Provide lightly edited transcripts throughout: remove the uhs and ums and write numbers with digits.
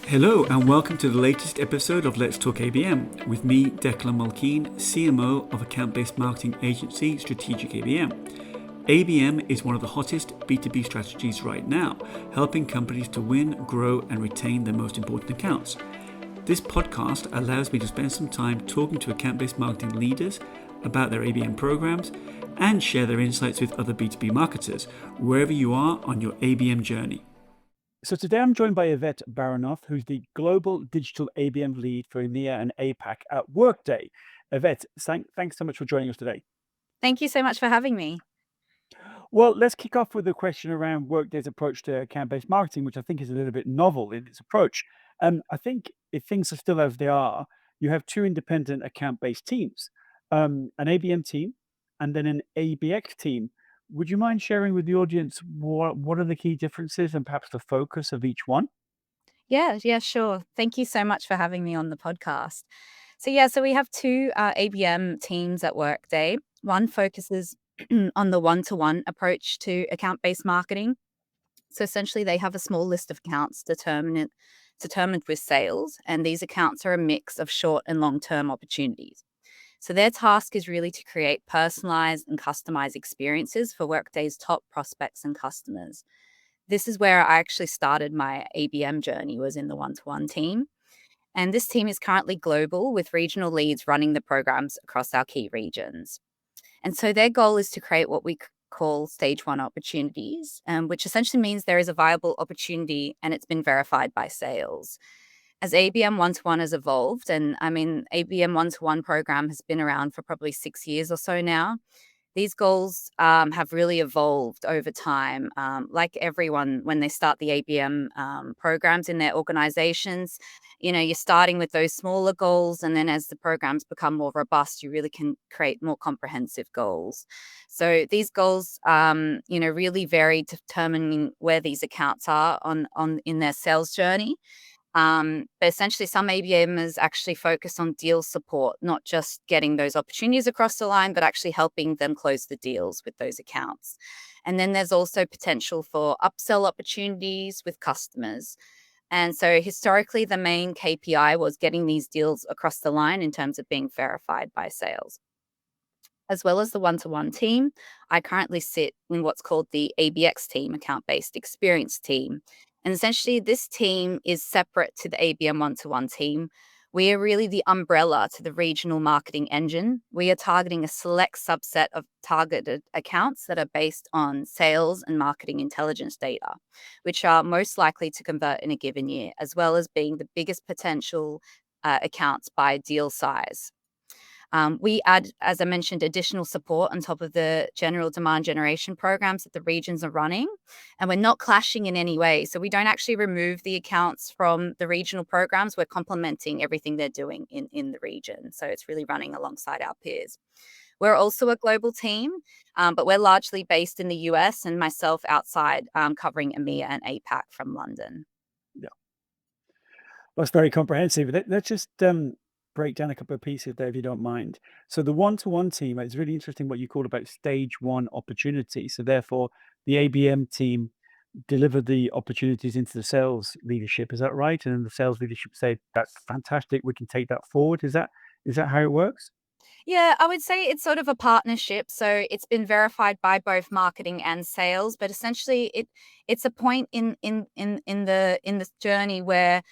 Hello and welcome to the latest episode of Let's Talk ABM with me, Declan Mulkeen, CMO of account-based marketing agency Strategic ABM. ABM is one of the hottest B2B strategies right now, helping companies to win, grow and retain their most important accounts. This podcast allows me to spend some time talking to account-based marketing leaders about their ABM programs and share their insights with other B2B marketers, wherever you are on your ABM journey. So today I'm joined by Evett Baranov, who's the Global Digital ABM Lead for EMEA and APAC at Workday. Evett, thanks so much for joining us today. Thank you so much for having me. Well, let's kick off with a question around Workday's approach to account-based marketing, which I think is a little bit novel in its approach. I think if things are still as they are, you have two independent account-based teams, an ABM team and then an ABX team. Would you mind sharing with the audience what are the key differences and perhaps the focus of each one? Yeah, sure. Thank you so much for having me on the podcast. So we have two ABM teams at Workday. One focuses on the one-to-one approach to account-based marketing. So essentially, they have a small list of accounts determined with sales, and these accounts are a mix of short and long-term opportunities. So their task is really to create personalized and customized experiences for Workday's top prospects and customers. This is where I actually started my ABM journey, was in the one-to-one team. And this team is currently global with regional leads running the programs across our key regions. And so their goal is to create what we call stage one opportunities, which essentially means there is a viable opportunity and it's been verified by sales. As ABM one-to-one has evolved, and I mean, ABM one-to-one program has been around for probably 6 years or so now. These goals have really evolved over time. Like everyone, when they start the ABM programs in their organizations, you're starting with those smaller goals. And then as the programs become more robust, you really can create more comprehensive goals. So these goals, really vary determining where these accounts are in their sales journey. But essentially, some ABMers actually focus on deal support, not just getting those opportunities across the line, but actually helping them close the deals with those accounts. And then there's also potential for upsell opportunities with customers. And so historically, the main KPI was getting these deals across the line in terms of being verified by sales. As well as the one-to-one team, I currently sit in what's called the ABX team, account-based experience team. And essentially, this team is separate to the ABM one-to-one team. We are really the umbrella to the regional marketing engine. We are targeting a select subset of targeted accounts that are based on sales and marketing intelligence data, which are most likely to convert in a given year, as well as being the biggest potential accounts by deal size. We add, as I mentioned, additional support on top of the general demand generation programs that the regions are running, and we're not clashing in any way. So we don't actually remove the accounts from the regional programs. We're complementing everything they're doing in the region. So it's really running alongside our peers. We're also a global team, but we're largely based in the US and myself outside, covering EMEA and APAC from London. Yeah, that's very comprehensive. Let's just break down a couple of pieces there, if you don't mind. So the one-to-one team, it's really interesting what you call about stage one opportunity. So therefore, the ABM team deliver the opportunities into the sales leadership. Is that right? And then the sales leadership say, "That's fantastic. We can take that forward." Is that how it works? Yeah, I would say it's sort of a partnership. So it's been verified by both marketing and sales, but essentially it's a point in the journey where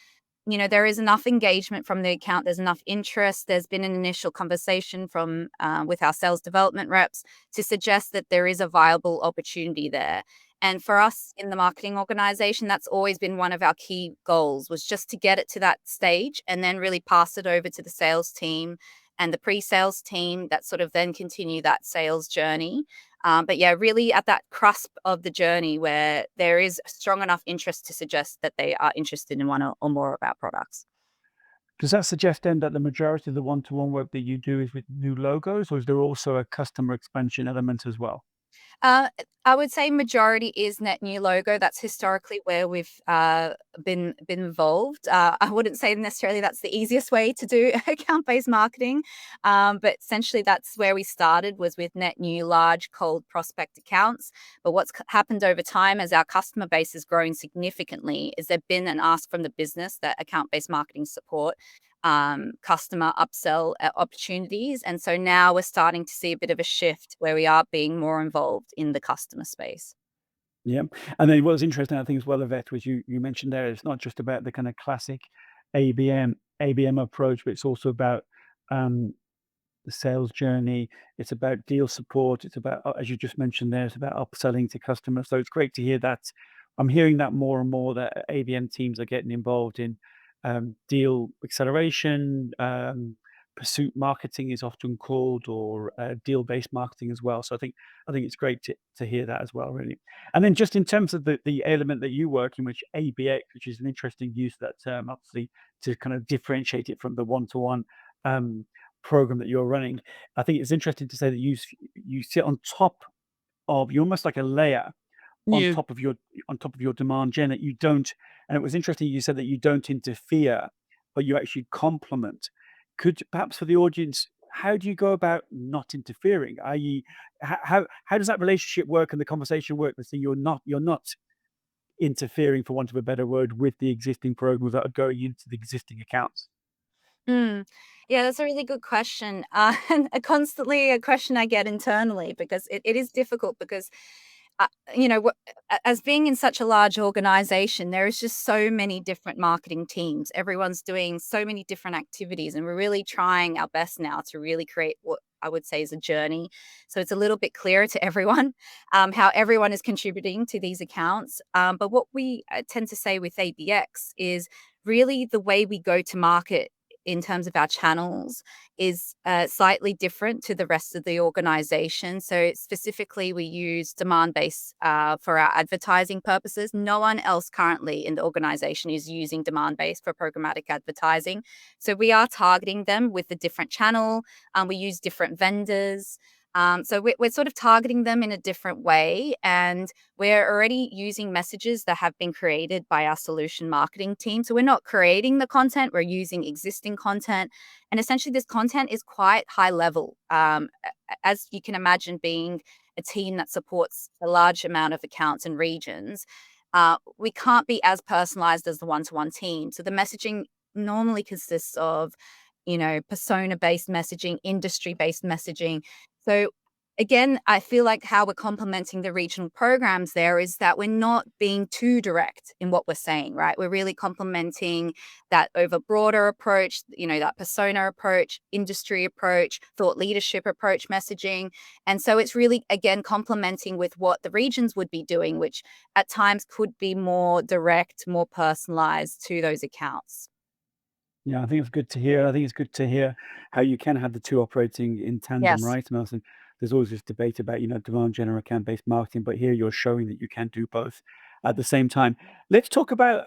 there is enough engagement from the account. There's enough interest. There's been an initial conversation from with our sales development reps to suggest that there is a viable opportunity there. And for us in the marketing organization, that's always been one of our key goals, was just to get it to that stage and then really pass it over to the sales team and the pre-sales team that sort of then continue that sales journey. But yeah, really at that cusp of the journey where there is strong enough interest to suggest that they are interested in one or more of our products. Does that suggest then that the majority of the one-to-one work that you do is with new logos, or is there also a customer expansion element as well? Uh, I would say majority is net new logo. That's historically where we've been involved. I wouldn't say necessarily that's the easiest way to do account-based marketing, but essentially that's where we started, was with net new large cold prospect accounts. But what's happened over time as our customer base has grown significantly is there's been an ask from the business that account-based marketing support customer upsell opportunities. And so now we're starting to see a bit of a shift where we are being more involved in the customer space. Yeah. And then what was interesting, I think, as well, Evett, was you mentioned there, it's not just about the kind of classic ABM approach, but it's also about um, the sales journey. It's about deal support. It's about, as you just mentioned there, it's about upselling to customers. So it's great to hear that. I'm hearing that more and more, that ABM teams are getting involved in deal acceleration. Pursuit marketing is often called, or deal-based marketing as well. So I think it's great to hear that as well, really. And then just in terms of the element that you work in, which ABX, which is an interesting use of that term, obviously, to kind of differentiate it from the one-to-one um, program that you're running. I think it's interesting to say that you sit on top of, you're almost like a layer on Yeah. top of your demand gen, that you don't. And it was interesting you said that you don't interfere, but you actually complement. Could perhaps for the audience, how do you go about not interfering? I.e., how does that relationship work and the conversation work? Let's say you're not interfering, for want of a better word, with the existing programs that are going into the existing accounts. Mm. Yeah, that's a really good question. And constantly a question I get internally, because it is difficult because, uh, as being in such a large organization, there is just so many different marketing teams. Everyone's doing so many different activities, and we're really trying our best now to really create what I would say is a journey. So it's a little bit clearer to everyone how everyone is contributing to these accounts. But what we tend to say with ABX is really the way we go to market in terms of our channels is slightly different to the rest of the organization. So specifically, we use demand-based for our advertising purposes. No one else currently in the organization is using demand-based for programmatic advertising. So we are targeting them with a different channel. We use different vendors. So we're sort of targeting them in a different way. And we're already using messages that have been created by our solution marketing team. So we're not creating the content, we're using existing content. And essentially, this content is quite high level. As you can imagine, being a team that supports a large amount of accounts and regions, we can't be as personalized as the one to one team. So the messaging normally consists of, persona based messaging, industry based messaging. So again, I feel like how we're complementing the regional programs there is that we're not being too direct in what we're saying, right? We're really complementing that over broader approach, that persona approach, industry approach, thought leadership approach messaging. And so it's really, again, complementing with what the regions would be doing, which at times could be more direct, more personalized to those accounts. Yeah, I think it's good to hear. I think it's good to hear how you can have the two operating in tandem, Yes. right? And I think there's always this debate about, demand gen or account-based marketing, but here you're showing that you can do both at the same time. Let's talk about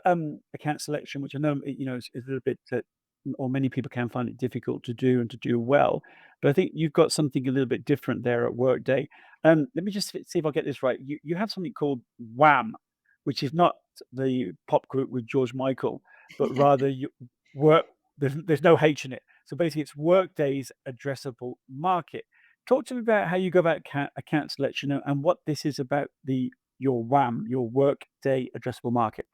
account selection, which I know, is a little bit or many people can find it difficult to do and to do well. But I think you've got something a little bit different there at Workday. Let me just see if I get this right. You have something called WHAM, which is not the pop group with George Michael, but rather you work. There's no H in it. So basically, it's Workday's addressable market. Talk to me about how you go about account selection, and what this is about, your WAM, your Workday addressable market.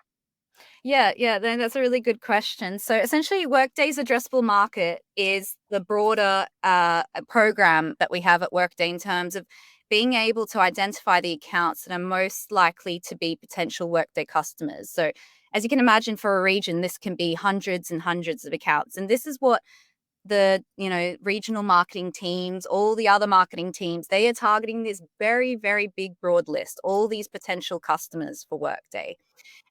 Yeah, then that's a really good question. So essentially, Workday's addressable market is the broader program that we have at Workday in terms of being able to identify the accounts that are most likely to be potential Workday customers. So as you can imagine, for a region, this can be hundreds and hundreds of accounts. And this is what the regional marketing teams, all the other marketing teams, they are targeting this very, very big broad list, all these potential customers for Workday.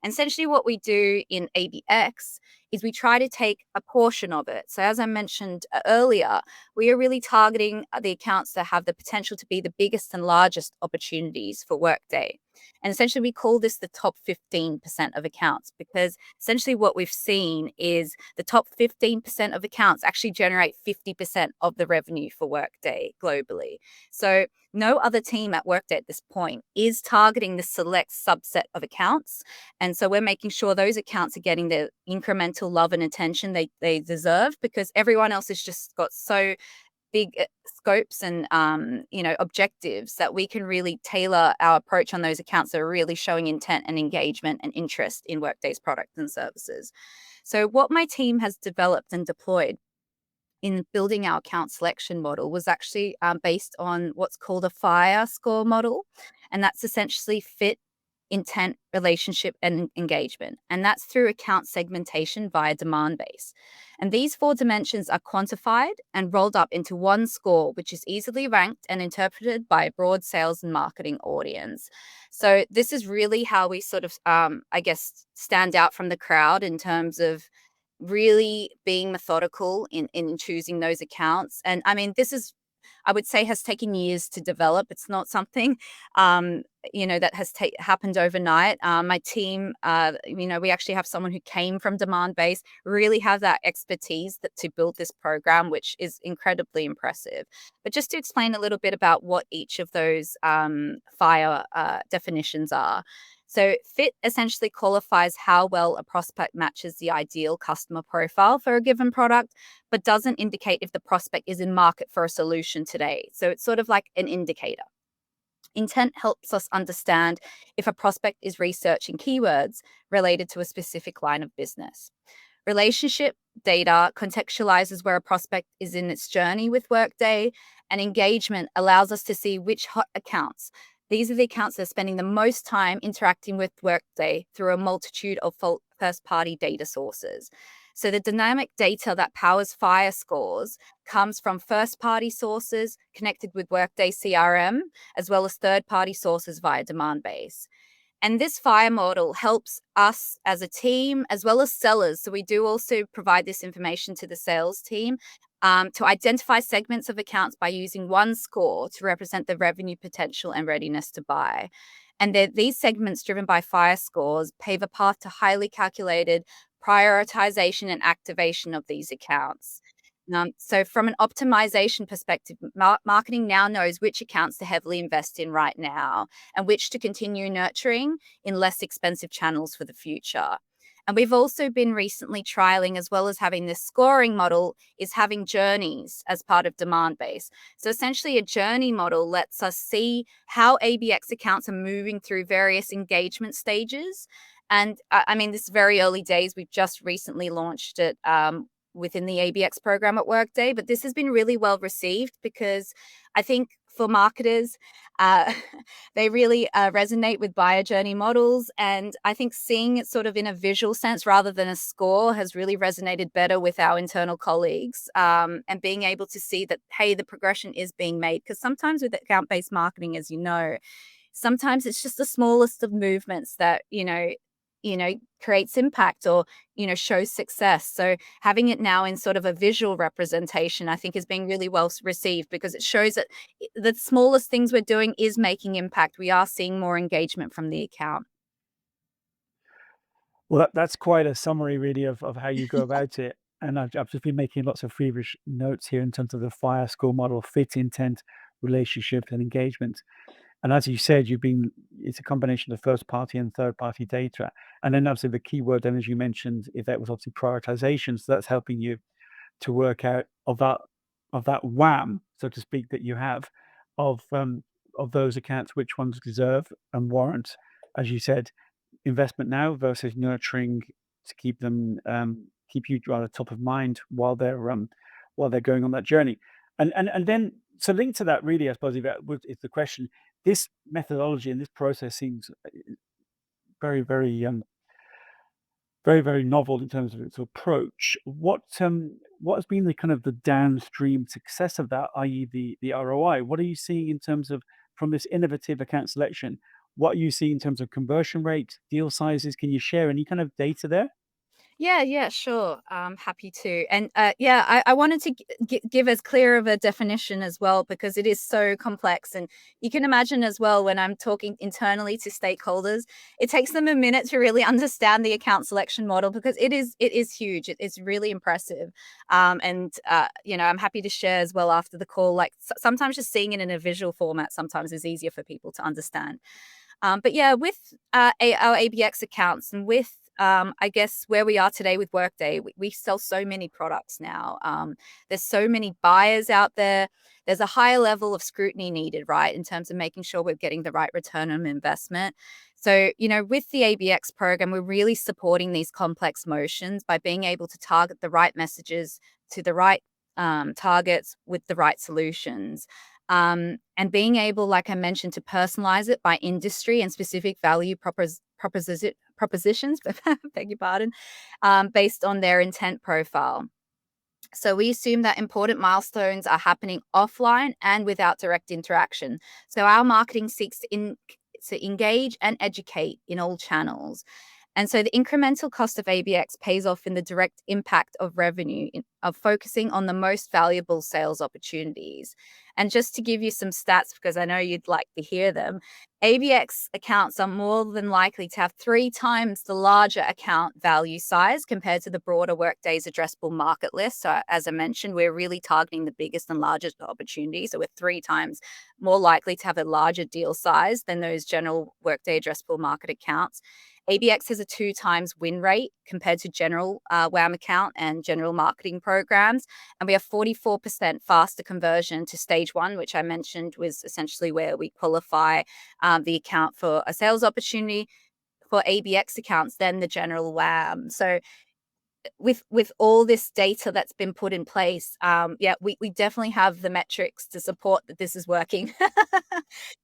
And essentially, what we do in ABX is we try to take a portion of it. So, as I mentioned earlier, we are really targeting the accounts that have the potential to be the biggest and largest opportunities for Workday. And essentially, we call this the top 15% of accounts, because essentially what we've seen is the top 15% of accounts actually generate 50% of the revenue for Workday globally. So no other team at Workday at this point is targeting the select subset of accounts. And so we're making sure those accounts are getting the incremental love and attention they deserve, because everyone else has just got so big scopes and objectives that we can really tailor our approach on those accounts that are really showing intent and engagement and interest in Workday's products and services. So what my team has developed and deployed in building our account selection model was actually based on what's called a FIRE score model. And that's essentially fit, intent, relationship, and engagement. And that's through account segmentation via demand base. And these 4 dimensions are quantified and rolled up into one score, which is easily ranked and interpreted by a broad sales and marketing audience. So this is really how we sort of, stand out from the crowd in terms of really being methodical in choosing those accounts. And I mean, this is, I would say, has taken years to develop. It's not something, that has happened overnight. My team, we actually have someone who came from demand base, really have that expertise to build this program, which is incredibly impressive. But just to explain a little bit about what each of those FIRE definitions are. So fit essentially qualifies how well a prospect matches the ideal customer profile for a given product, but doesn't indicate if the prospect is in market for a solution today. So it's sort of like an indicator. Intent helps us understand if a prospect is researching keywords related to a specific line of business. Relationship data contextualizes where a prospect is in its journey with Workday, and engagement allows us to see which hot accounts. These are the accounts that are spending the most time interacting with Workday through a multitude of first-party data sources. So the dynamic data that powers FIRE scores comes from first-party sources connected with Workday CRM, as well as third-party sources via demand base. And this FIRE model helps us as a team, as well as sellers. So we do also provide this information to the sales team to identify segments of accounts by using one score to represent the revenue potential and readiness to buy. And these segments driven by FIRE scores pave a path to highly calculated prioritization and activation of these accounts. So from an optimization perspective, marketing now knows which accounts to heavily invest in right now and which to continue nurturing in less expensive channels for the future. And we've also been recently trialing, as well as having this scoring model, is having journeys as part of demand base. So essentially a journey model lets us see how ABX accounts are moving through various engagement stages. And I mean, this is very early days. We've just recently launched it within the ABX program at Workday, but this has been really well received, because I think for marketers, uh, they really resonate with buyer journey models. And I think seeing it sort of in a visual sense rather than a score has really resonated better with our internal colleagues, and being able to see that, hey, the progression is being made. Because sometimes with account-based marketing, as you know, sometimes it's just the smallest of movements that, creates impact or, shows success. So having it now in sort of a visual representation, I think is being really well received, because it shows that the smallest things we're doing is making impact. We are seeing more engagement from the account. Well, that's quite a summary, really, of how you go about it. And I've just been making lots of feverish notes here in terms of the FIRE score model: fit, intent, relationship, and engagement. And as you said, it's a combination of first party and third party data. And then obviously the keyword, then, as you mentioned, if that was obviously prioritization. So that's helping you to work out of that wham, so to speak, that you have of those accounts, which ones deserve and warrant, as you said, investment now versus nurturing to keep them keep you rather top of mind while they're going on that journey. And then, so linked to that, really, I suppose, is the question. This methodology and this process seems very, very novel in terms of its approach. What has been the kind of the downstream success of that, i.e., the ROI? What are you seeing in terms of, from this innovative account selection? What are you seeing in terms of conversion rate, deal sizes? Can you share any kind of data there? Yeah, sure. Happy to. And I wanted to give as clear of a definition as well, because it is so complex. And you can imagine as well, when I'm talking internally to stakeholders, it takes them a minute to really understand the account selection model, because it is huge. It's really impressive. I'm happy to share as well after the call. Like sometimes just seeing it in a visual format sometimes is easier for people to understand. But yeah, with our ABX accounts and with I guess where we are today with Workday, we sell so many products now. There's so many buyers out there. There's a higher level of scrutiny needed, right, in terms of making sure we're getting the right return on investment. So, with the ABX program, we're really supporting these complex motions by being able to target the right messages to the right targets with the right solutions. And being able, like I mentioned, to personalize it by industry and specific value propositions, beg your pardon, based on their intent profile. So we assume that important milestones are happening offline and without direct interaction. So our marketing seeks to engage and educate in all channels. And so the incremental cost of ABX pays off in the direct impact of revenue of focusing on the most valuable sales opportunities. And just to give you some stats, because I know you'd like to hear them, ABX accounts are more than likely to have 3 times the larger account value size compared to the broader Workday's addressable market list. So as I mentioned, we're really targeting the biggest and largest opportunities. So we're 3 times more likely to have a larger deal size than those general Workday addressable market accounts. ABX has a 2 times win rate compared to general WAM account and general marketing programs. And we have 44% faster conversion to stage one, which I mentioned was essentially where we qualify the account for a sales opportunity for ABX accounts than the general WAM. So with all this data that's been put in place, we definitely have the metrics to support that this is working.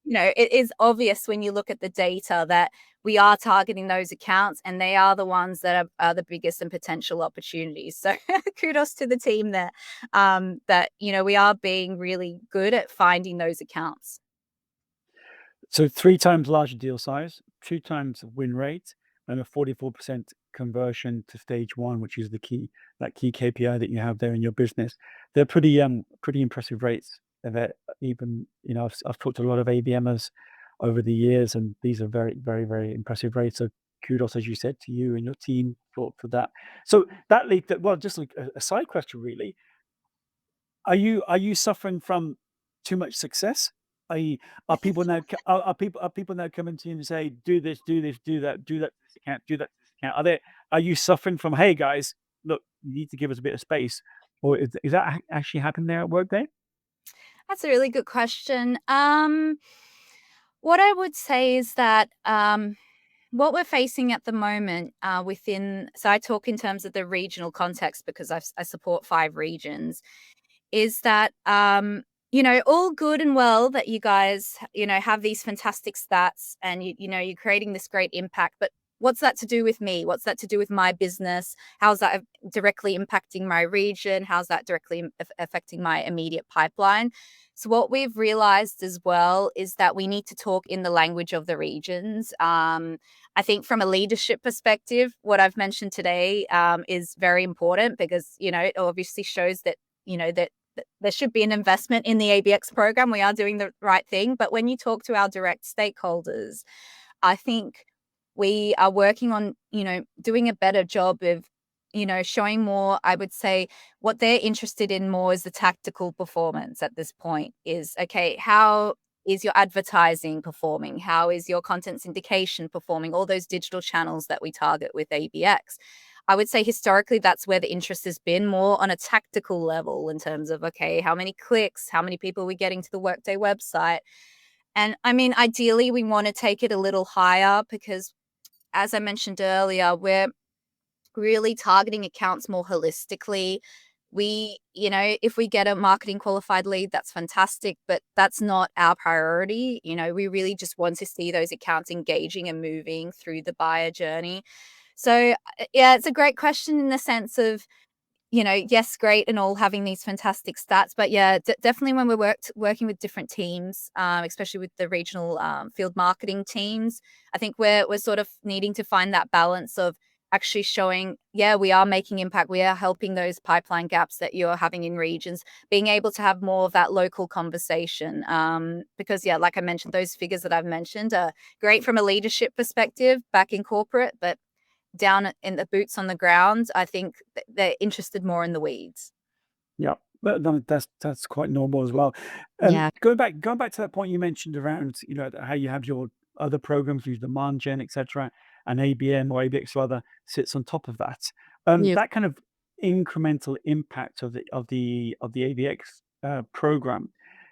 It is obvious when you look at the data that we are targeting those accounts, and they are the ones that are the biggest and potential opportunities. So kudos to the team there, that, we are being really good at finding those accounts. So 3 times larger deal size, 2 times win rate, and a 44% conversion to stage one, which is that key KPI that you have there in your business. They're pretty impressive rates. That even, I've talked to a lot of ABMers over the years, and these are very, very, very impressive rates. So kudos, as you said, to you and your team for that. So that leads to, well, just like a side question, really. Are you suffering from too much success? Are you, are people now coming to you and say, do this, do this, do that to this account, do that to this account? Are you suffering from, hey guys, look, you need to give us a bit of space, or is that actually happening there at Workday? That's a really good question. What I would say is that what we're facing at the moment so I talk in terms of the regional context because I support 5 regions, is that, all good and well that you guys, have these fantastic stats and, you're creating this great impact. But what's that to do with me? What's that to do with my business? How's that directly impacting my region? How's that directly affecting my immediate pipeline? So what we've realized as well is that we need to talk in the language of the regions. I think from a leadership perspective, what I've mentioned today is very important because, it obviously shows that, that there should be an investment in the ABX program. We are doing the right thing. But when you talk to our direct stakeholders, I think we are working on, doing a better job of, showing more. I would say what they're interested in more is the tactical performance at this point is, okay, how is your advertising performing? How is your content syndication performing? All those digital channels that we target with ABX. I would say historically that's where the interest has been more on a tactical level in terms of, okay, how many clicks, how many people are we getting to the Workday website? And I mean, ideally, we want to take it a little higher because, as I mentioned earlier, we're really targeting accounts more holistically. If we get a marketing qualified lead, that's fantastic, but that's not our priority. We really just want to see those accounts engaging and moving through the buyer journey. So, yeah, it's a great question in the sense of, yes, great and all having these fantastic stats, but yeah, definitely when we're working with different teams, especially with the regional field marketing teams, I think we're sort of needing to find that balance of actually showing, yeah, we are making impact. We are helping those pipeline gaps that you're having in regions, being able to have more of that local conversation. Because, yeah, like I mentioned, those figures that I've mentioned are great from a leadership perspective back in corporate, but down in the boots on the ground, I think they're interested more in the weeds. Yeah, but no, that's quite normal as well. Yeah. Going back to that point you mentioned around, how you have your other programs, use demand gen, etc., and ABM or ABX rather sits on top of that. Yeah. That kind of incremental impact of the ABX program,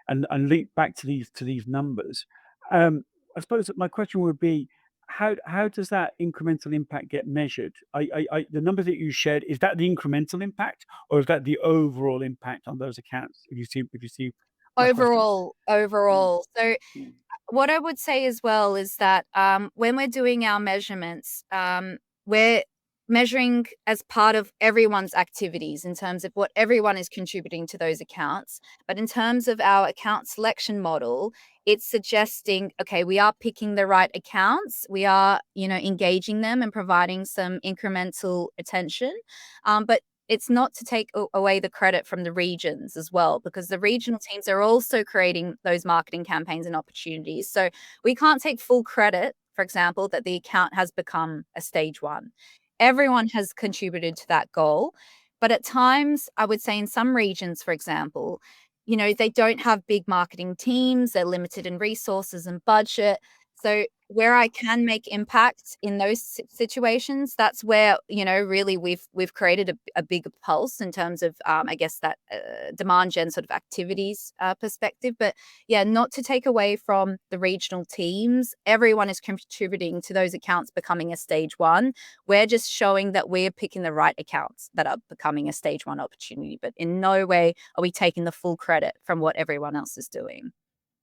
and link back to these numbers. I suppose that my question would be, how does that incremental impact get measured? The numbers that you shared, is that the incremental impact, or is that the overall impact on those accounts? If you see my question. Mm, Overall. So mm. what I would say as well is that when we're doing our measurements, we're measuring as part of everyone's activities in terms of what everyone is contributing to those accounts. But in terms of our account selection model, it's suggesting, okay, we are picking the right accounts. We are, engaging them and providing some incremental attention. But it's not to take away the credit from the regions as well, because the regional teams are also creating those marketing campaigns and opportunities. So we can't take full credit, for example, that the account has become a stage one. Everyone has contributed to that goal. But at times, I would say in some regions, for example, they don't have big marketing teams, they're limited in resources and budget. So where I can make impact in those situations, that's where, really we've created a bigger pulse in terms of, I guess, that demand gen sort of activities perspective. But yeah, not to take away from the regional teams. Everyone is contributing to those accounts becoming a stage one. We're just showing that we're picking the right accounts that are becoming a stage one opportunity. But in no way are we taking the full credit from what everyone else is doing.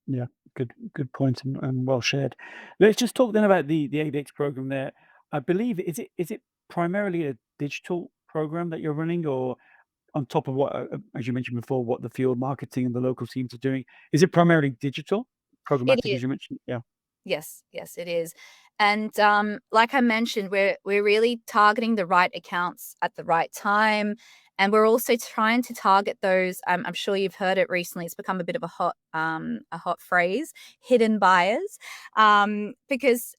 Yeah, good point, and well shared. Let's just talk then about the ABX program there. I believe, is it primarily a digital program that you're running, or on top of what, as you mentioned before, what the field marketing and the local teams are doing? Is it primarily digital, It programmatic, is. as you mentioned? Yeah. Yes, it is. And like I mentioned, we're really targeting the right accounts at the right time, and we're also trying to target those. I'm sure you've heard it recently. It's become a bit of a hot phrase, hidden buyers, because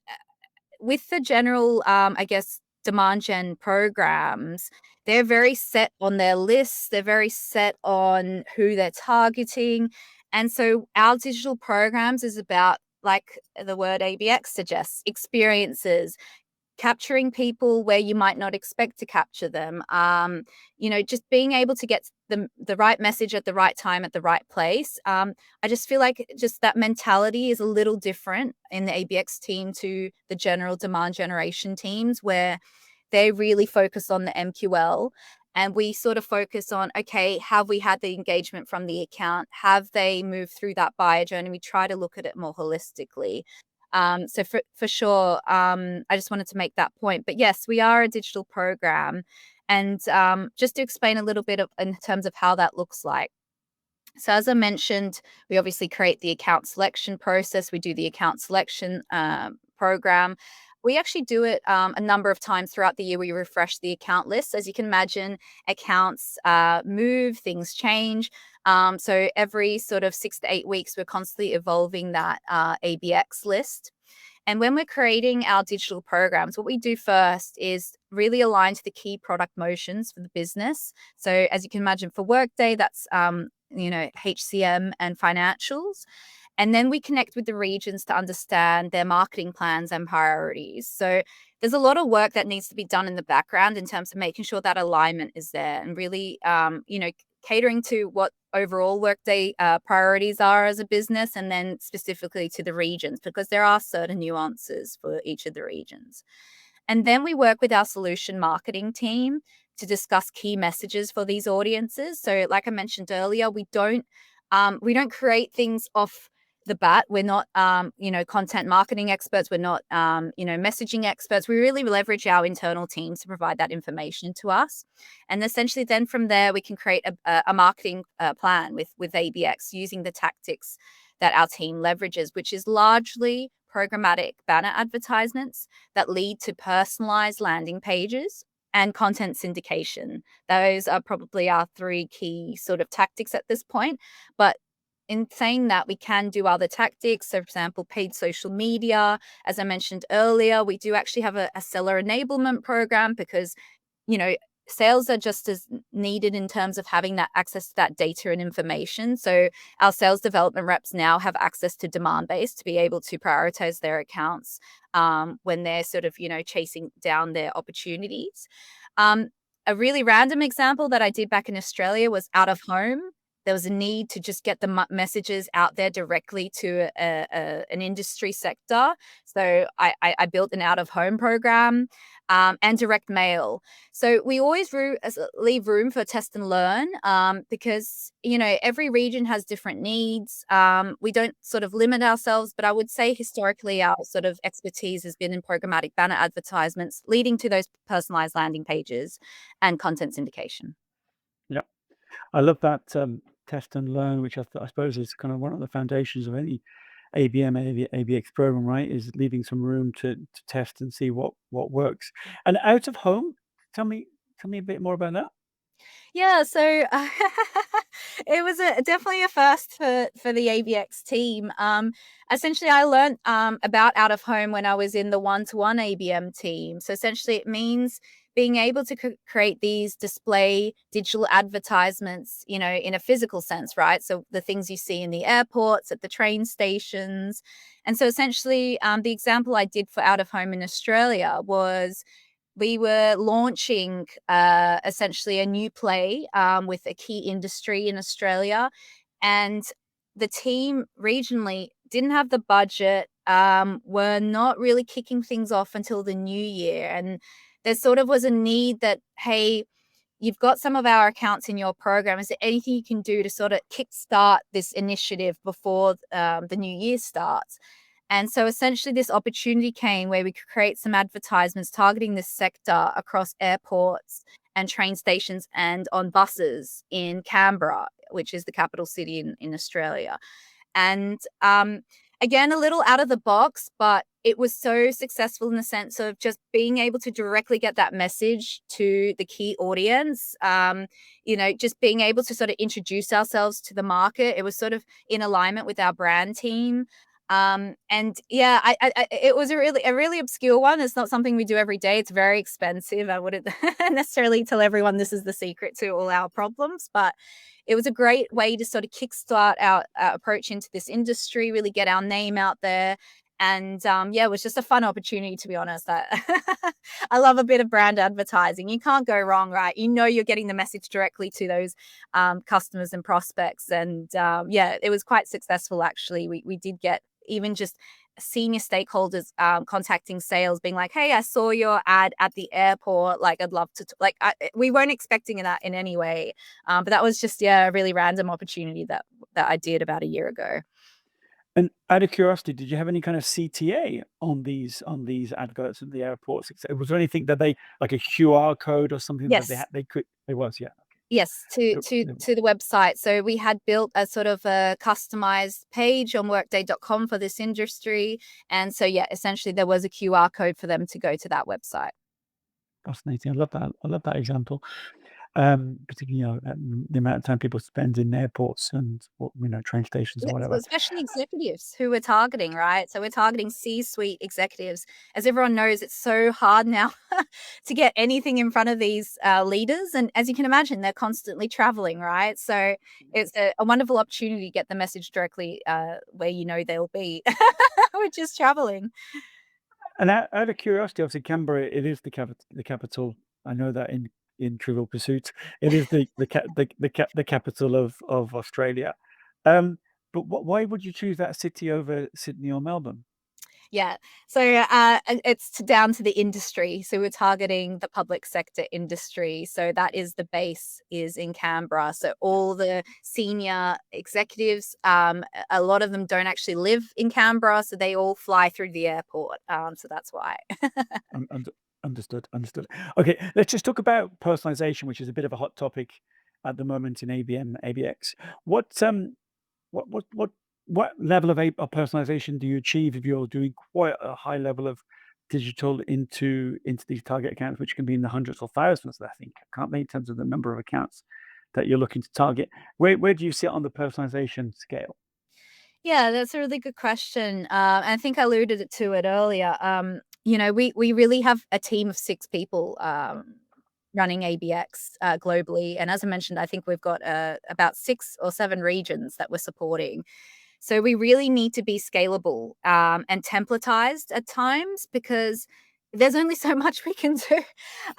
with the general, I guess, demand gen programs, they're very set on their lists. They're very set on who they're targeting. And so our digital programs is about, like the word ABX suggests, experiences, capturing people where you might not expect to capture them. Just being able to get the right message at the right time at the right place. I just feel like just that mentality is a little different in the ABX team to the general demand generation teams, where they really focus on the MQL. And we sort of focus on, okay, have we had the engagement from the account? Have they moved through that buyer journey? We try to look at it more holistically. So for sure, I just wanted to make that point. But yes, we are a digital program. And just to explain a little bit in terms of how that looks like. So as I mentioned, we obviously create the account selection process. We do the account selection program. We actually do it a number of times throughout the year. We refresh the account list. As you can imagine, accounts move, things change. So every sort of 6 to 8 weeks, we're constantly evolving that ABX list. And when we're creating our digital programs, what we do first is really align to the key product motions for the business. So as you can imagine, for Workday, that's HCM and financials. And then we connect with the regions to understand their marketing plans and priorities. So there's a lot of work that needs to be done in the background in terms of making sure that alignment is there and really, catering to what overall Workday priorities are as a business, and then specifically to the regions, because there are certain nuances for each of the regions. And then we work with our solution marketing team to discuss key messages for these audiences. So like I mentioned earlier, we don't create things off the bat. We're not content marketing experts. We're not messaging experts. We really leverage our internal teams to provide that information to us. And essentially then from there we can create a marketing plan with ABX using the tactics that our team leverages, which is largely programmatic banner advertisements that lead to personalized landing pages and content syndication. Those are probably our three key sort of tactics at this point. But in saying that, we can do other tactics. So, for example, paid social media. As I mentioned earlier, we do actually have a seller enablement program because, you know, sales are just as needed in terms of having that access to that data and information. So our sales development reps now have access to demand base to be able to prioritize their accounts when they're sort of, chasing down their opportunities. Um, a really random example that I did back in Australia was out of home. There was a need to just get the messages out there directly to an industry sector. So I built an out of home program and direct mail. So we always leave room for test and learn because, every region has different needs. We don't sort of limit ourselves, but I would say historically our sort of expertise has been in programmatic banner advertisements, leading to those personalized landing pages and content syndication. Yeah, I love that test and learn, which I suppose is kind of one of the foundations of any ABM, ABX program, right? Is leaving some room to test and see what works. And out of home, tell me a bit more about that. Yeah, so it was definitely a first for the ABX team. Essentially, I learned about out of home when I was in the one-to-one ABM team. So essentially, it means being able to create these display digital advertisements, in a physical sense, right? So the things you see in the airports, at the train stations, and so essentially, the example I did for out of home in Australia was we were launching essentially a new play with a key industry in Australia. And the team regionally didn't have the budget, were not really kicking things off until the new year. And there sort of was a need that, hey, you've got some of our accounts in your program. Is there anything you can do to sort of kickstart this initiative before the new year starts? And so essentially this opportunity came where we could create some advertisements targeting this sector across airports and train stations and on buses in Canberra, which is the capital city in Australia. And again, a little out of the box, but it was so successful in the sense of just being able to directly get that message to the key audience. Just being able to sort of introduce ourselves to the market. It was sort of in alignment with our brand team. And yeah, it was a really obscure one. It's not something we do every day. It's very expensive. I wouldn't necessarily tell everyone this is the secret to all our problems, but it was a great way to sort of kickstart our approach into this industry, really get our name out there. And yeah, it was just a fun opportunity, to be honest. I love a bit of brand advertising. You can't go wrong, right? You're getting the message directly to those customers and prospects. And yeah, it was quite successful, actually. We did get even just senior stakeholders contacting sales being like, hey, I saw your ad at the airport, like I'd love to we weren't expecting that in any way, but that was just a really random opportunity that I did about a year ago. And out of curiosity, did you have any kind of CTA on these adverts at the airports? Was there anything that they, like a QR code or something that Yes. they could? It was, yeah. Yes, to It- to it- to the website. So we had built a sort of a customized page on workday.com for this industry. And so yeah, essentially there was a QR code for them to go to that website. Fascinating. I love that. I love that example. Particularly, the amount of time people spend in airports and train stations or Yeah, so whatever. especially executives who we're targeting, right? So we're targeting C-suite executives. As everyone knows, it's so hard now to get anything in front of these leaders. And as you can imagine, they're constantly traveling, right? So it's a wonderful opportunity to get the message directly where they'll be, which is traveling. And out of curiosity, obviously, Canberra, it is the capital. I know that in Trivial Pursuit, it is the capital of Australia. But why would you choose that city over Sydney or Melbourne? Yeah. So it's down to the industry. So we're targeting the public sector industry. So that is the base is in Canberra. So all the senior executives, a lot of them don't actually live in Canberra. So they all fly through the airport. So that's why. Un- und- Understood. Okay, let's just talk about personalization, which is a bit of a hot topic at the moment in ABM, ABX. What what level of personalization do you achieve if you're doing quite a high level of digital into these target accounts, which can be in the hundreds or thousands, I think, can't they, in terms of the number of accounts that you're looking to target? Where do you sit on the personalization scale? Yeah, that's a really good question. I think I alluded to it earlier. We really have a team of 6 people running ABX globally, and as I mentioned, I think we've got about 6 or 7 regions that we're supporting. So we really need to be scalable and templatized at times because there's only so much we can do.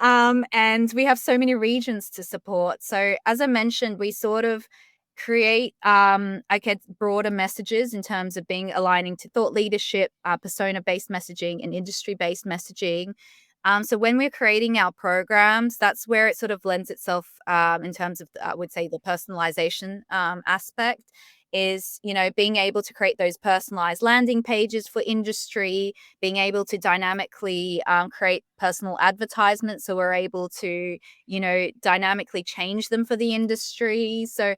And we have so many regions to support. So as I mentioned, we sort of create, I guess, broader messages in terms of being aligning to thought leadership, persona-based messaging and industry-based messaging. So when we're creating our programs, that's where it sort of lends itself in terms of, I would say, the personalization aspect is, being able to create those personalized landing pages for industry, being able to dynamically create personal advertisements. So we're able to, dynamically change them for the industry. So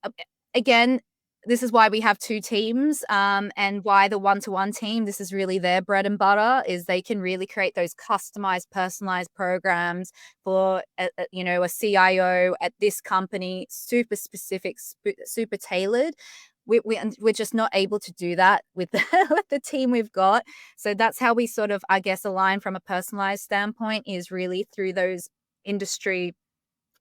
uh, again, this is why we have 2 teams, and why the one-to-one team, this is really their bread and butter, is they can really create those customized, personalized programs for a CIO at this company, super specific, super tailored. And we're just not able to do that with with the team we've got. So that's how we sort of, I guess, align from a personalized standpoint, is really through those industry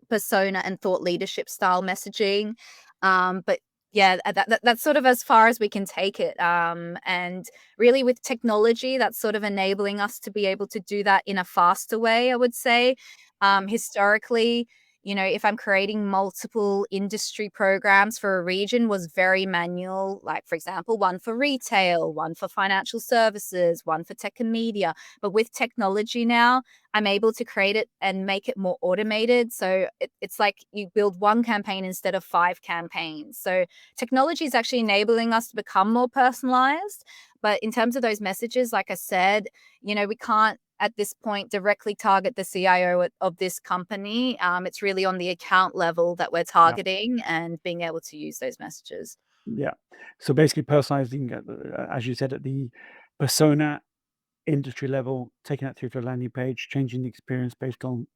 persona and thought leadership style messaging. But yeah, that's sort of as far as we can take it. And really, with technology, that's sort of enabling us to be able to do that in a faster way, I would say. Historically, if I'm creating multiple industry programs for a region, was very manual. Like, for example, one for retail, one for financial services, one for tech and media. But with technology now, I'm able to create it and make it more automated. So it's like you build one campaign instead of 5 campaigns. So technology is actually enabling us to become more personalized. But in terms of those messages, like I said, we can't at this point directly target the CIO of this company. It's really on the account level that we're Yeah. targeting and being able to use those messages. Yeah. So basically personalizing, as you said, at the persona industry level, taking that through to a landing page, changing the experience based on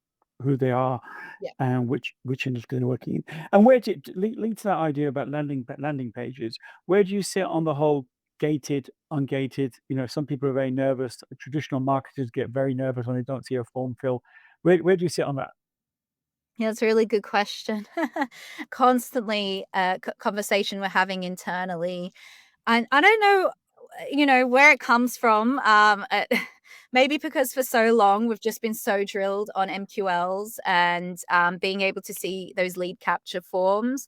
who they are Yeah. and which industry they're working in. And where do you lead to that idea about landing pages? Where do you sit on the whole gated, ungated? Some people are very nervous. Traditional marketers get very nervous when they don't see a form fill. Where do you sit on that? Yeah, it's a really good question. Constantly, conversation we're having internally. And I don't know, where it comes from. Maybe because for so long we've just been so drilled on MQLs and being able to see those lead capture forms.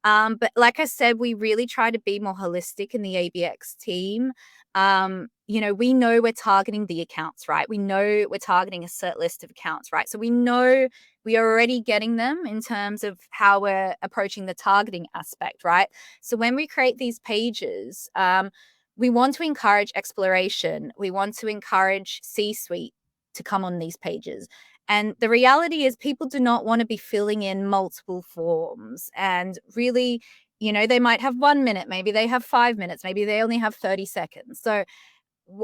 But like I said, we really try to be more holistic in the ABX team. We know we're targeting the accounts, right? We know we're targeting a set list of accounts, right? So we know we are already getting them in terms of how we're approaching the targeting aspect, right? So when we create these pages, we want to encourage exploration. We want to encourage C-suite to come on these pages. And the reality is people do not want to be filling in multiple forms. And really, they might have 1 minute, maybe they have 5 minutes, maybe they only have 30 seconds. So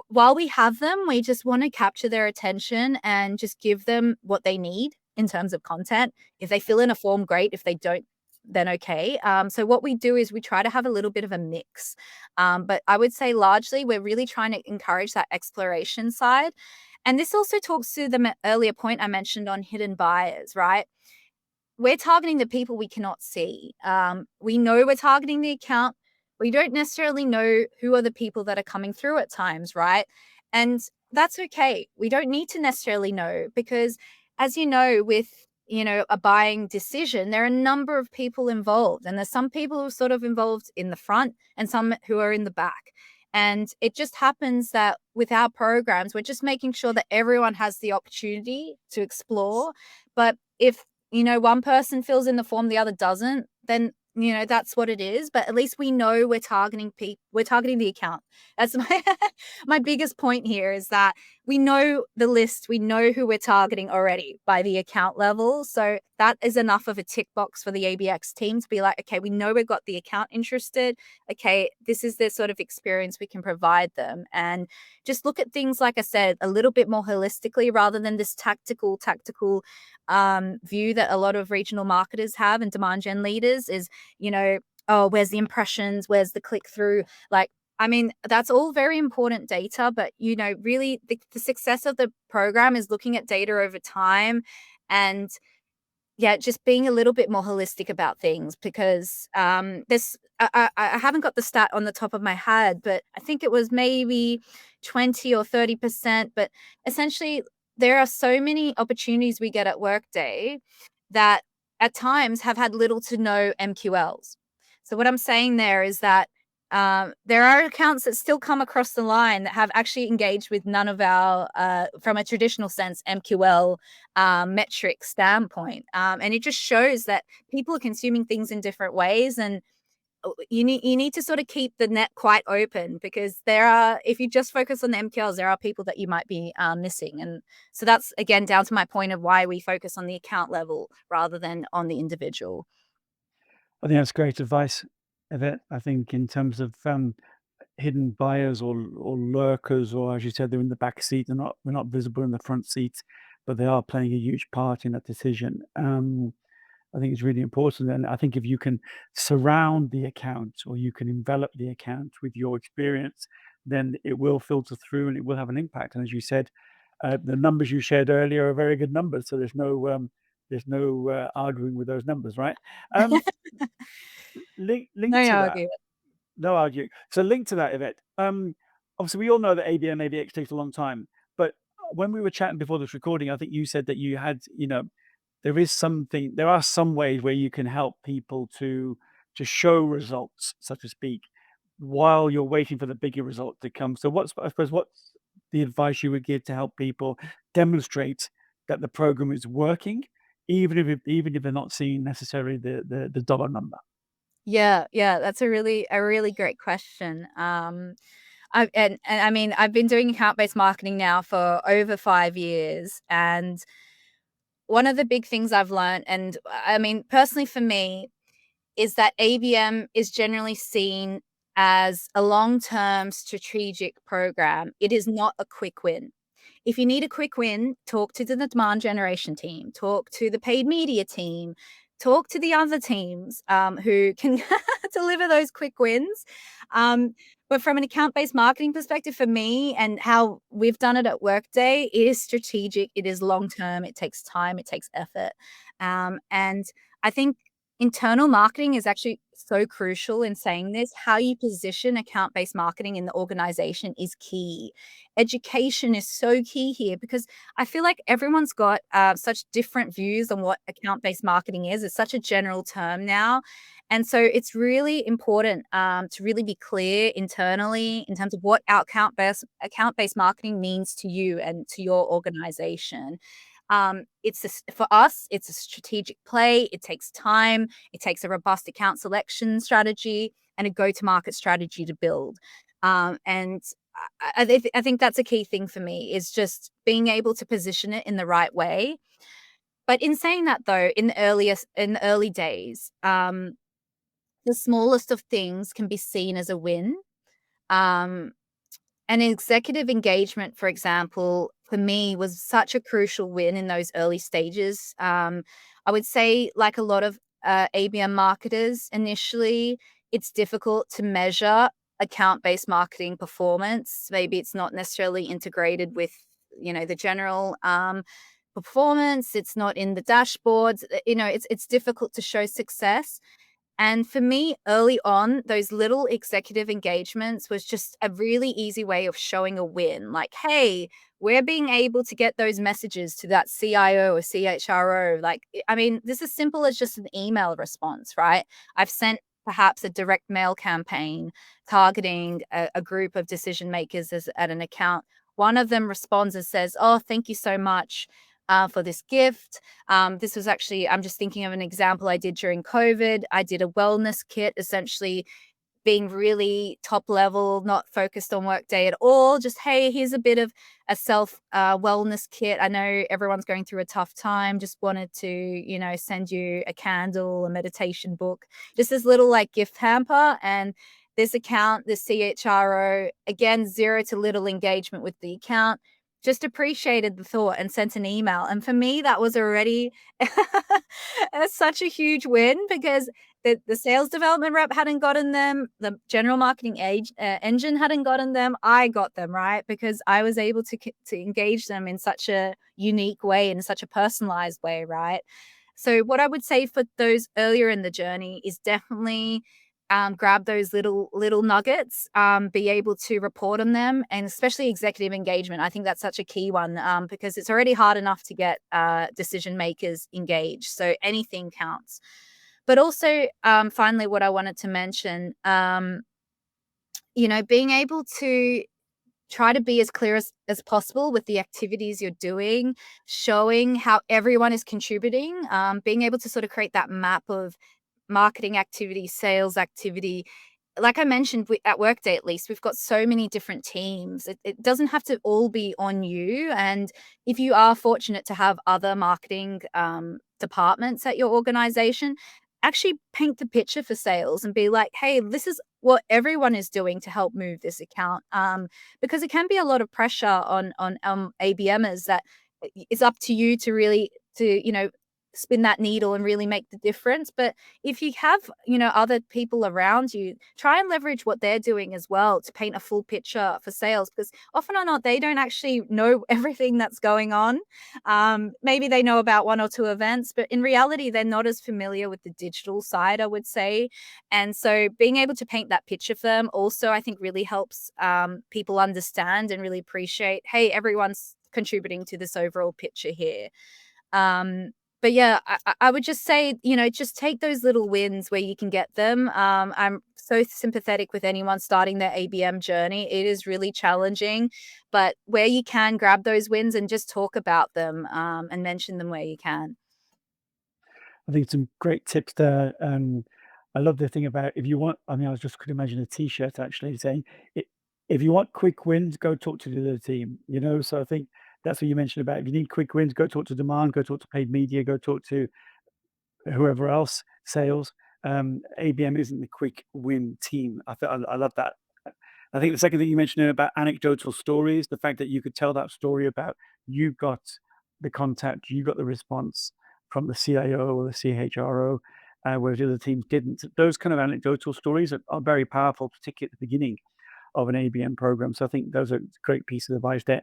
while we have them, we just want to capture their attention and just give them what they need in terms of content. If they fill in a form, great. If they don't, then okay. So what we do is we try to have a little bit of a mix. But I would say largely we're really trying to encourage that exploration side. And this also talks to the earlier point I mentioned on hidden buyers, right? We're targeting the people we cannot see. We know we're targeting the account. We don't necessarily know who are the people that are coming through at times, right? And that's okay. We don't need to necessarily know because, as you know, with a buying decision, there are a number of people involved, and there's some people who are sort of involved in the front and some who are in the back. And it just happens that with our programs, we're just making sure that everyone has the opportunity to explore. But if one person fills in the form, the other doesn't, then that's what it is. But at least we know we're targeting we're targeting the account. That's my my biggest point here, is that we know the list, we know who we're targeting already by the account level. So that is enough of a tick box for the ABX team to be like, okay, we know we've got the account interested. Okay, this is the sort of experience we can provide them. And just look at things, like I said, a little bit more holistically, rather than this tactical view that a lot of regional marketers have and demand gen leaders is, oh, where's the impressions? Where's the click through? Like, I mean, that's all very important data, but, really the success of the program is looking at data over time and, yeah, just being a little bit more holistic about things, because this I haven't got the stat on the top of my head, but I think it was maybe 20 or 30%. But essentially, there are so many opportunities we get at Workday that at times have had little to no MQLs. So what I'm saying there is that there are accounts that still come across the line that have actually engaged with none of our, from a traditional sense, MQL metric standpoint. And it just shows that people are consuming things in different ways. And you need to sort of keep the net quite open, because if you just focus on the MQLs, there are people that you might be missing. And so that's, again, down to my point of why we focus on the account level rather than on the individual. I think that's great advice, Evett. I think in terms of hidden buyers or lurkers, or as you said, they're in the back seat. They're not visible in the front seat, but they are playing a huge part in that decision. I think it's really important, and I think if you can surround the account or you can envelop the account with your experience, then it will filter through and it will have an impact. And as you said, the numbers you shared earlier are very good numbers, so there's no arguing with those numbers, right? Um, No, linked to no, that, okay. no argue. So linked to that, Yvette, obviously we all know that ABM, ABX takes a long time, but when we were chatting before this recording, I think you said that you had, there are some ways where you can help people to show results, so to speak, while you're waiting for the bigger result to come. So what's the advice you would give to help people demonstrate that the program is working, even if they're not seeing necessarily the dollar number? Yeah, yeah, that's a really great question. I mean, I've been doing account-based marketing now for over 5 years, and one of the big things I've learned, and I mean, personally for me, is that ABM is generally seen as a long-term strategic program. It is not a quick win. If you need a quick win, talk to the demand generation team, talk to the paid media team, talk to the other teams who can deliver those quick wins. But from an account-based marketing perspective, for me and how we've done it at Workday, it is strategic, it is long-term, it takes time, it takes effort. And I think internal marketing is actually so crucial in saying this. How you position account-based marketing in the organization is key. Education is so key here, because I feel like everyone's got such different views on what account-based marketing is. It's such a general term now. And so it's really important to really be clear internally in terms of what account-based marketing means to you and to your organization. For us, it's a strategic play. It takes time. It takes a robust account selection strategy and a go-to-market strategy to build. And I think that's a key thing for me, is just being able to position it in the right way. But in saying that, though, in the early days, the smallest of things can be seen as a win. Um, and executive engagement, for example, for me was such a crucial win in those early stages. I would say, like a lot of ABM marketers, initially, it's difficult to measure account-based marketing performance. Maybe it's not necessarily integrated with, the general performance. It's not in the dashboards. It's difficult to show success. And for me, early on, those little executive engagements was just a really easy way of showing a win. Like, hey, we're being able to get those messages to that CIO or CHRO. Like, I mean, this is simple as just an email response, right? I've sent perhaps a direct mail campaign targeting a group of decision makers at an account. One of them responds and says, "Oh, thank you so much. for this gift. This was actually, I'm just thinking of an example I did during COVID. I did a wellness kit, essentially being really top level, not focused on Workday at all. Just, hey, here's a bit of a self wellness kit. I know everyone's going through a tough time. Just wanted to, send you a candle, a meditation book, just this little like gift hamper. And this account, this CHRO, again, zero to little engagement with the account, just appreciated the thought and sent an email. And for me, that was already such a huge win, because the sales development rep hadn't gotten them. The general marketing engine hadn't gotten them. I got them, right? Because I was able to engage them in such a unique way, in such a personalized way, right? So what I would say for those earlier in the journey is definitely grab those little nuggets, be able to report on them, and especially executive engagement. I think that's such a key one, because it's already hard enough to get decision makers engaged. So anything counts. But also, finally, what I wanted to mention, being able to try to be as clear as possible with the activities you're doing, showing how everyone is contributing, being able to sort of create that map of marketing activity, sales activity. Like I mentioned, at Workday, at least, we've got so many different teams. It doesn't have to all be on you. And if you are fortunate to have other marketing departments at your organization, actually paint the picture for sales and be like, hey, this is what everyone is doing to help move this account. Because it can be a lot of pressure on ABMers, that it's up to you to really spin that needle and really make the difference. But if you have, other people around you, try and leverage what they're doing as well to paint a full picture for sales, because often or not, they don't actually know everything that's going on. Maybe they know about one or two events, but in reality, they're not as familiar with the digital side, I would say. And so being able to paint that picture for them also, I think, really helps people understand and really appreciate, hey, everyone's contributing to this overall picture here. But yeah, I would just say, just take those little wins where you can get them. I'm so sympathetic with anyone starting their ABM journey. It is really challenging, but where you can, grab those wins and just talk about them, and mention them where you can. I think some great tips there. I love the thing about, if you want, I mean, I was just could imagine a T-shirt actually saying, "I- if you want quick wins, go talk to the other team." So I think that's what you mentioned about. If you need quick wins, go talk to demand, go talk to paid media, go talk to whoever else, sales. ABM isn't the quick win team. I love that. I think the second thing you mentioned about anecdotal stories, the fact that you could tell that story about, you got the contact, you got the response from the CIO or the CHRO, whereas the other teams didn't. Those kind of anecdotal stories are very powerful, particularly at the beginning of an ABM program. So I think those are great pieces of advice there.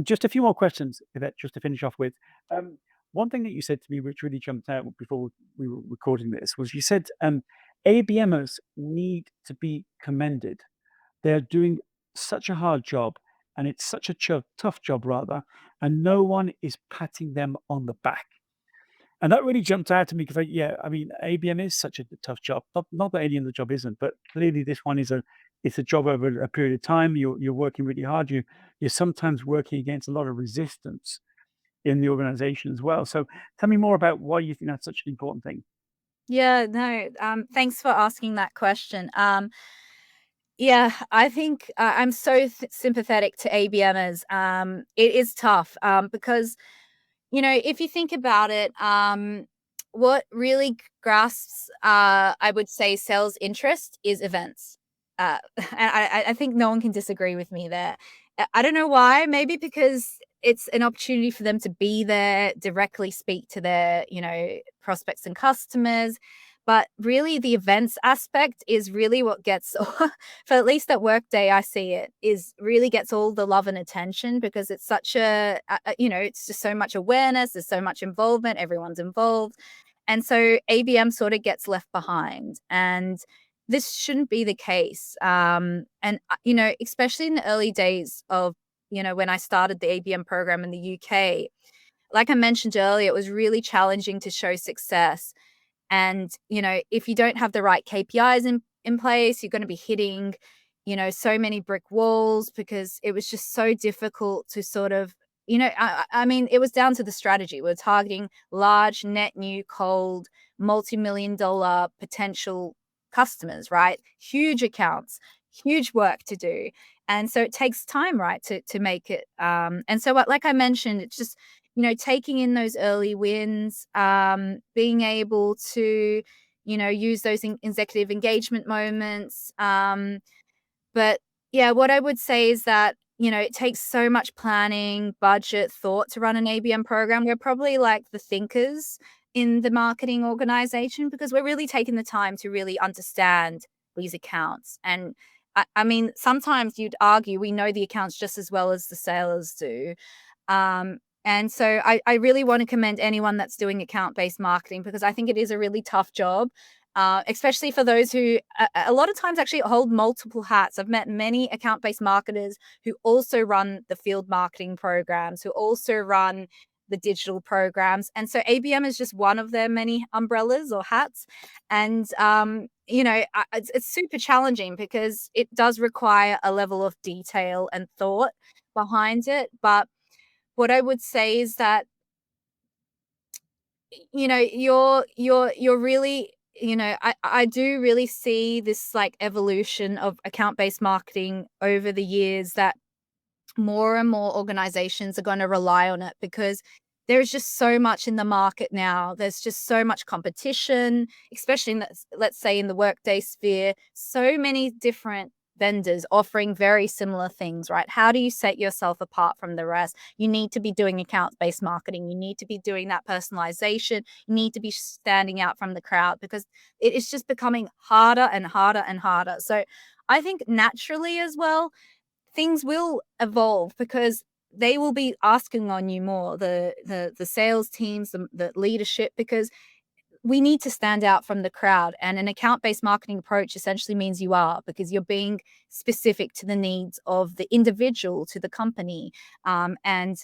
Just a few more questions, Yvette, just to finish off with. One thing that you said to me, which really jumped out before we were recording this, was you said ABMers need to be commended. They're doing such a hard job, and it's such a tough job, rather, and no one is patting them on the back. And that really jumped out to me because, I mean, ABM is such a tough job. Not that any other job isn't, but clearly this one is it's a job over a period of time. You're working really hard. You're sometimes working against a lot of resistance in the organization as well. So tell me more about why you think that's such an important thing. Yeah, no, thanks for asking that question. Yeah, I think I'm so sympathetic to ABMers. It is tough, because if you think about it, what really grasps, I would say, sales interest is events. And I think no one can disagree with me there. I don't know why. Maybe because it's an opportunity for them to be there, directly speak to their, prospects and customers. But really, the events aspect is really what gets, for at least at Workday, I see it, is really gets all the love and attention, because it's such it's just so much awareness, there's so much involvement, everyone's involved. And so ABM sort of gets left behind. And this shouldn't be the case. And, especially in the early days of, when I started the ABM program in the UK, like I mentioned earlier, it was really challenging to show success. And, if you don't have the right KPIs in place, you're going to be hitting, so many brick walls, because it was just so difficult to sort of I mean, it was down to the strategy. We're targeting large, net new, cold, multi-million-dollar potential customers, right? Huge accounts, huge work to do. And so it takes time, right, to make it. And so, like I mentioned, it's just, taking in those early wins, being able to, use those executive engagement moments. But yeah, what I would say is that, it takes so much planning, budget, thought to run an ABM program. We're probably like the thinkers in the marketing organization because we're really taking the time to really understand these accounts. And I mean, sometimes you'd argue we know the accounts just as well as the sailors do. And so I really want to commend anyone that's doing account-based marketing because I think it is a really tough job, especially for those who a lot of times actually hold multiple hats. I've met many account-based marketers who also run the field marketing programs, who also run the digital programs. And so ABM is just one of their many umbrellas or hats. And, it's super challenging because it does require a level of detail and thought behind it. But what I would say is that, you're really, I do really see this like evolution of account-based marketing over the years that more and more organizations are going to rely on it because there's just so much in the market now. There's just so much competition, especially in the, let's say in the Workday sphere, so many different vendors offering very similar things, right? How do you set yourself apart from the rest? You need to be doing account-based marketing. You need to be doing that personalization. You need to be standing out from the crowd because it is just becoming harder and harder and harder. So I think naturally as well, things will evolve because they will be asking on you more, the sales teams, the leadership, because we need to stand out from the crowd. And an account-based marketing approach essentially means you are because you're being specific to the needs of the individual, to the company. And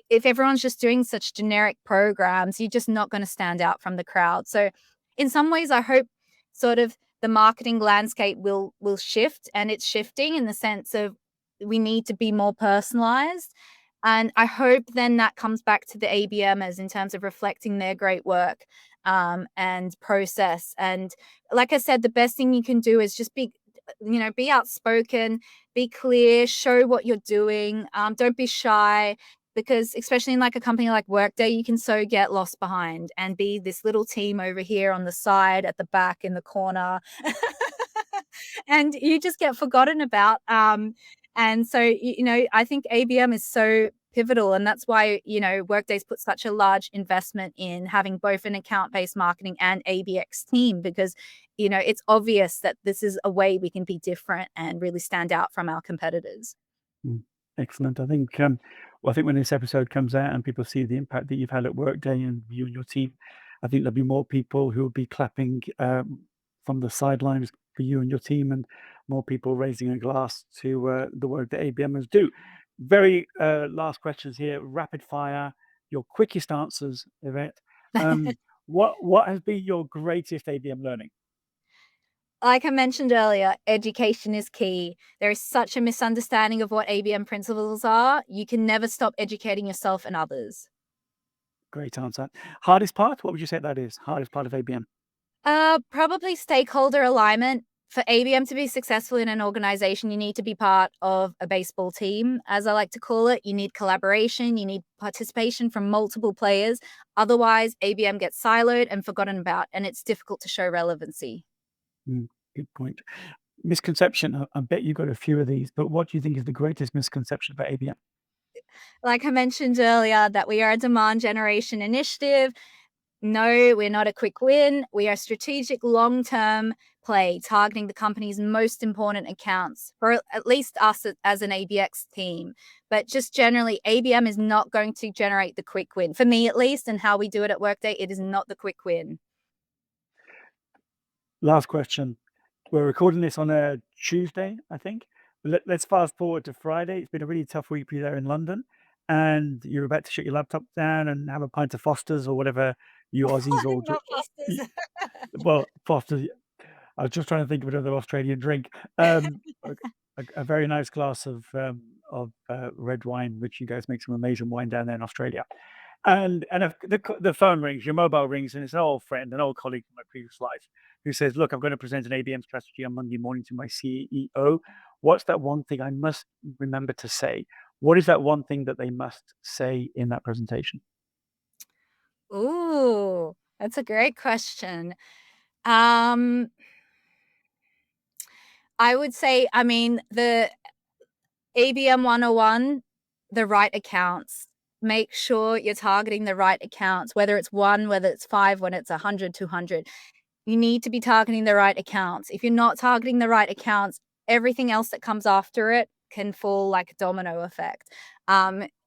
if everyone's just doing such generic programs, you're just not going to stand out from the crowd. So in some ways, I hope sort of the marketing landscape will shift, and it's shifting in the sense of we need to be more personalized. And I hope then that comes back to the ABMers in terms of reflecting their great work and process. And like I said, the best thing you can do is just be outspoken, be clear, show what you're doing. Don't be shy because especially in like a company like Workday, you can so get lost behind and be this little team over here on the side, at the back, in the corner. And you just get forgotten about. And so, I think ABM is so pivotal. And that's why, Workday's put such a large investment in having both an account-based marketing and ABX team because, it's obvious that this is a way we can be different and really stand out from our competitors. Excellent. I think, well, I think when this episode comes out and people see the impact that you've had at Workday and you and your team, I think there'll be more people who will be clapping from the sidelines for you and your team, and more people raising a glass to the work that ABMers do. Very last questions here, rapid fire. Your quickest answers, Evett. What has been your greatest ABM learning? Like I mentioned earlier, education is key. There is such a misunderstanding of what ABM principles are. You can never stop educating yourself and others. Great answer. Hardest part? What would you say that is? Hardest part of ABM? Probably stakeholder alignment. For ABM to be successful in an organization, you need to be part of a baseball team, as I like to call it. You need collaboration, you need participation from multiple players. Otherwise, ABM gets siloed and forgotten about, and it's difficult to show relevancy. Good point. Misconception. I bet you've got a few of these, but what do you think is the greatest misconception about ABM? Like I mentioned earlier, that we are a demand generation initiative. No, we're not a quick win. We are a strategic long-term play targeting the company's most important accounts, for at least us as an ABX team. But just generally, ABM is not going to generate the quick win. For me, at least, and how we do it at Workday, it is not the quick win. Last question. We're recording this on a Tuesday, I think. Let's fast forward to Friday. It's been a really tough week for you there in London, and you're about to shut your laptop down and have a pint of Foster's or whatever you Aussies all do. Not Foster's. Well, Foster's. I was just trying to think of another Australian drink. A very nice glass of of red wine, which you guys make some amazing wine down there in Australia. And if the phone rings, your mobile rings, and it's an old friend, an old colleague from my previous life, who says, "Look, I'm going to present an ABM strategy on Monday morning to my CEO. What's that one thing I must remember to say? What is that one thing that they must say in that presentation?" Ooh, that's a great question. Um, I would say, I mean, the ABM 101, the right accounts. Make sure you're targeting the right accounts, whether it's 1, whether it's 5, when it's 100, 200. You need to be targeting the right accounts. If you're not targeting the right accounts, everything else that comes after it can fall like a domino effect.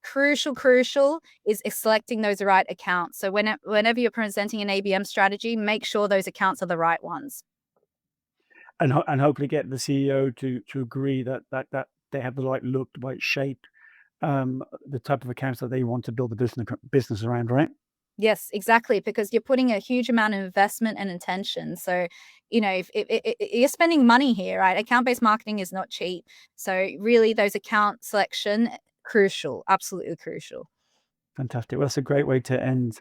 Crucial is selecting those right accounts. So whenever you're presenting an ABM strategy, make sure those accounts are the right ones. And hopefully get the CEO to agree that they have the right look, the right shape, the type of accounts that they want to build the business around, right? Yes, exactly, because you're putting a huge amount of investment and attention. So, if you're spending money here, right? Account-based marketing is not cheap. So really those account selection, crucial, absolutely crucial. Fantastic. Well, that's a great way to end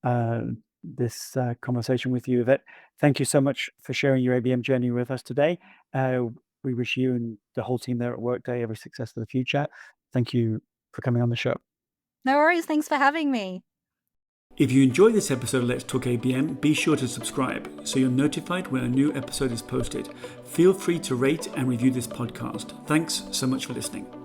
uh, this conversation with you, Evett. Thank you so much for sharing your ABM journey with us today. We wish you and the whole team there at Workday every success for the future. Thank you for coming on the show. No worries. Thanks for having me. If you enjoyed this episode of Let's Talk ABM, be sure to subscribe so you're notified when a new episode is posted. Feel free to rate and review this podcast. Thanks so much for listening.